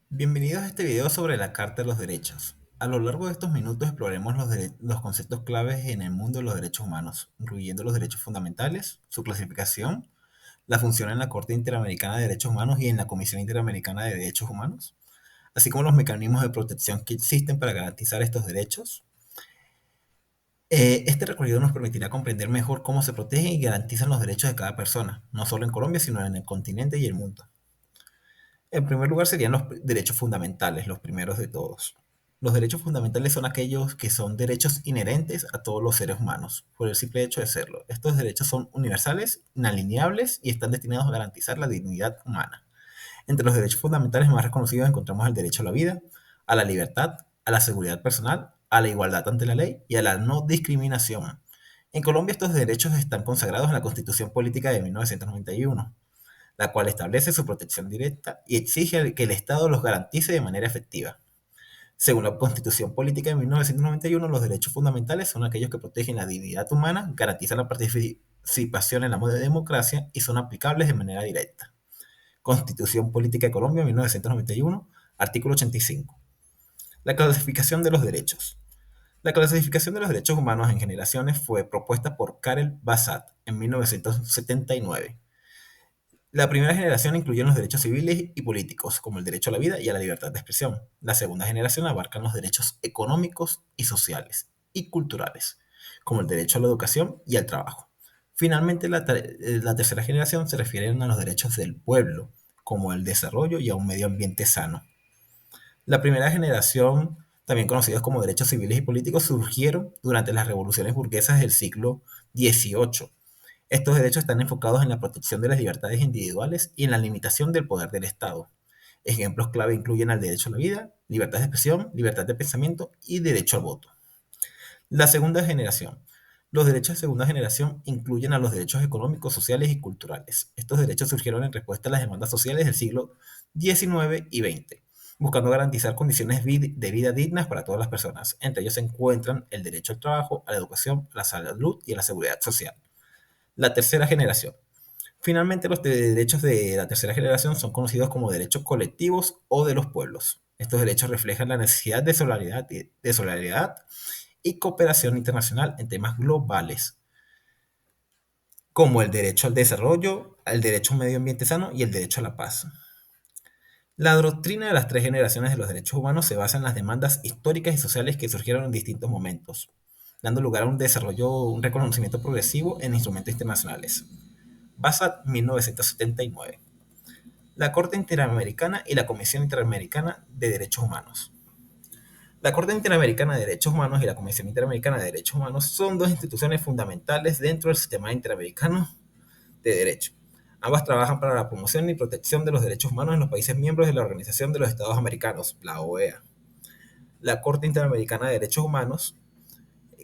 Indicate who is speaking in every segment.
Speaker 1: Bienvenidos a este video sobre la Carta de los Derechos. A lo largo de estos minutos exploraremos los conceptos claves en el mundo de los derechos humanos, incluyendo los derechos fundamentales, su clasificación, la función en la Corte Interamericana de Derechos Humanos y en la Comisión Interamericana de Derechos Humanos, así como los mecanismos de protección que existen para garantizar estos derechos. Este recorrido nos permitirá comprender mejor cómo se protegen y garantizan los derechos de cada persona, no solo en Colombia, sino en el continente y el mundo. En primer lugar serían los derechos fundamentales, los primeros de todos. Los derechos fundamentales son aquellos que son derechos inherentes a todos los seres humanos, por el simple hecho de serlo. Estos derechos son universales, inalineables y están destinados a garantizar la dignidad humana. Entre los derechos fundamentales más reconocidos encontramos el derecho a la vida, a la libertad, a la seguridad personal, a la igualdad ante la ley y a la no discriminación. En Colombia estos derechos están consagrados en la Constitución Política de 1991, la cual establece su protección directa y exige que el Estado los garantice de manera efectiva. Según la Constitución Política de 1991, los derechos fundamentales son aquellos que protegen la dignidad humana, garantizan la participación en la democracia y son aplicables de manera directa. Constitución Política de Colombia, 1991, artículo 85. La clasificación de los derechos. La clasificación de los derechos humanos en generaciones fue propuesta por Karel Bassat en 1979. La primera generación incluye los derechos civiles y políticos, como el derecho a la vida y a la libertad de expresión. La segunda generación abarca los derechos económicos y sociales y culturales, como el derecho a la educación y al trabajo. Finalmente, la tercera generación se refiere a los derechos del pueblo, como el desarrollo y a un medio ambiente sano. La primera generación, también conocidos como derechos civiles y políticos, surgieron durante las revoluciones burguesas del siglo XVIII. Estos derechos están enfocados en la protección de las libertades individuales y en la limitación del poder del Estado. Ejemplos clave incluyen el derecho a la vida, libertad de expresión, libertad de pensamiento y derecho al voto. La segunda generación. Los derechos de segunda generación incluyen a los derechos económicos, sociales y culturales. Estos derechos surgieron en respuesta a las demandas sociales del siglo XIX y XX, buscando garantizar condiciones de vida dignas para todas las personas. Entre ellos se encuentran el derecho al trabajo, a la educación, a la salud y a la seguridad social. La tercera generación. Finalmente, los derechos de la tercera generación son conocidos como derechos colectivos o de los pueblos. Estos derechos reflejan la necesidad de solidaridad y cooperación internacional en temas globales, como el derecho al desarrollo, el derecho a un medio ambiente sano y el derecho a la paz. La doctrina de las tres generaciones de los derechos humanos se basa en las demandas históricas y sociales que surgieron en distintos momentos, dando lugar a un desarrollo, un reconocimiento progresivo en instrumentos internacionales. Bassat, 1979. La Corte Interamericana y la Comisión Interamericana de Derechos Humanos. La Corte Interamericana de Derechos Humanos y la Comisión Interamericana de Derechos Humanos son dos instituciones fundamentales dentro del sistema interamericano de derecho. Ambas trabajan para la promoción y protección de los derechos humanos en los países miembros de la Organización de los Estados Americanos, la OEA. La Corte Interamericana de Derechos Humanos,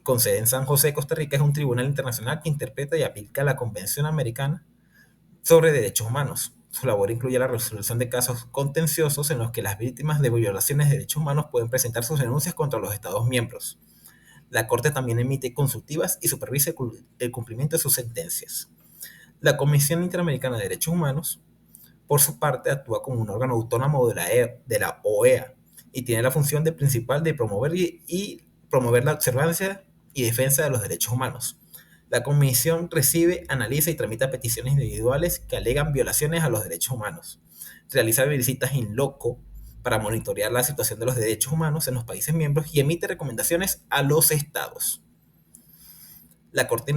Speaker 1: con sede en San José, Costa Rica, es un tribunal internacional que interpreta y aplica la Convención Americana sobre Derechos Humanos. Su labor incluye la resolución de casos contenciosos en los que las víctimas de violaciones de derechos humanos pueden presentar sus denuncias contra los Estados miembros. La Corte también emite consultivas y supervisa el cumplimiento de sus sentencias. La Comisión Interamericana de Derechos Humanos, por su parte, actúa como un órgano autónomo de la OEA y tiene la función principal de promover y promover la observancia y defensa de los derechos humanos. La Comisión recibe, analiza y tramita peticiones individuales que alegan violaciones a los derechos humanos. Realiza visitas in loco para monitorear la situación de los derechos humanos en los países miembros y emite recomendaciones a los estados. La Corte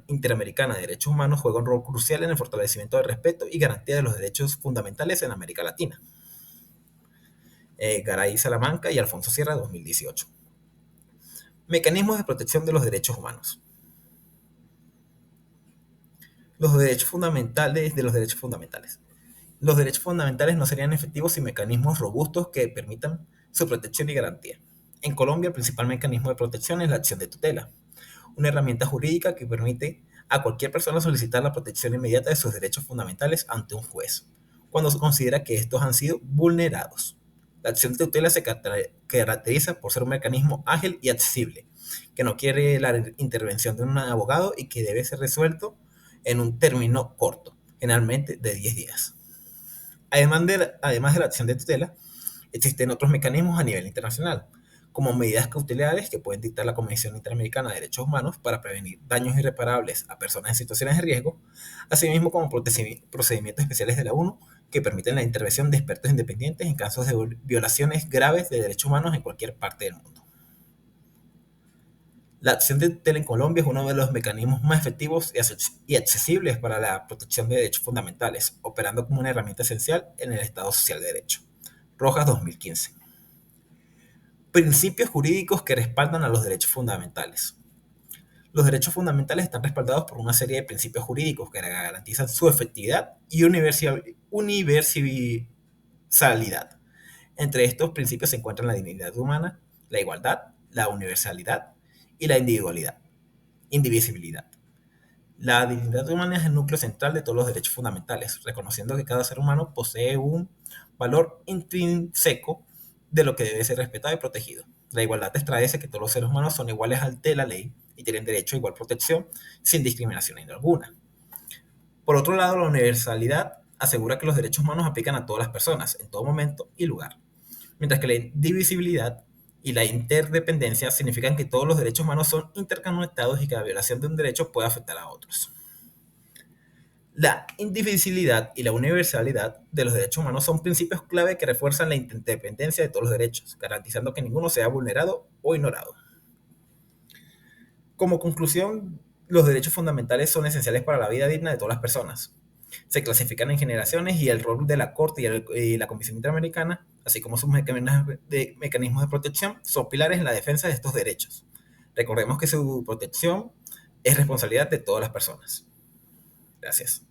Speaker 1: Interamericana de Derechos Humanos juega un rol crucial en el fortalecimiento del respeto y garantía de los derechos fundamentales en América Latina. Garay Salamanca y Alfonso Sierra, 2018. Mecanismos de protección de los derechos humanos. Los derechos fundamentales de los derechos fundamentales. Los derechos fundamentales no serían efectivos sin mecanismos robustos que permitan su protección y garantía. En Colombia, el principal mecanismo de protección es la acción de tutela, una herramienta jurídica que permite a cualquier persona solicitar la protección inmediata de sus derechos fundamentales ante un juez, cuando se considera que estos han sido vulnerados. La acción de tutela se caracteriza por ser un mecanismo ágil y accesible, que no quiere la intervención de un abogado y que debe ser resuelto en un término corto, generalmente de 10 días. Además de la acción de tutela, Existen otros mecanismos a nivel internacional, como medidas cautelares que pueden dictar la Convención Interamericana de Derechos Humanos para prevenir daños irreparables a personas en situaciones de riesgo, asimismo como procedimientos especiales de la ONU que permiten la intervención de expertos independientes en casos de violaciones graves de derechos humanos en cualquier parte del mundo. La acción de tutela en Colombia es uno de los mecanismos más efectivos y accesibles para la protección de derechos fundamentales, operando como una herramienta esencial en el Estado Social de Derecho. Rojas 2015. Principios jurídicos que respaldan a los derechos fundamentales. Los derechos fundamentales están respaldados por una serie de principios jurídicos que garantizan su efectividad y universalidad. Entre estos principios se encuentran la dignidad humana, la igualdad, la universalidad y la indivisibilidad. La dignidad humana es el núcleo central de todos los derechos fundamentales, reconociendo que cada ser humano posee un valor intrínseco de lo que debe ser respetado y protegido. La igualdad establece que todos los seres humanos son iguales ante la ley y tienen derecho a igual protección sin discriminación alguna. Por otro lado, la universalidad asegura que los derechos humanos aplican a todas las personas, en todo momento y lugar, mientras que la indivisibilidad y la interdependencia significan que todos los derechos humanos son interconectados y que la violación de un derecho puede afectar a otros. La indivisibilidad y la universalidad de los derechos humanos son principios clave que refuerzan la interdependencia de todos los derechos, garantizando que ninguno sea vulnerado o ignorado. Como conclusión, los derechos fundamentales son esenciales para la vida digna de todas las personas. Se clasifican en generaciones y el rol de la Corte y la Comisión Interamericana, así como sus mecanismos de protección, son pilares en la defensa de estos derechos. Recordemos que su protección es responsabilidad de todas las personas. Gracias.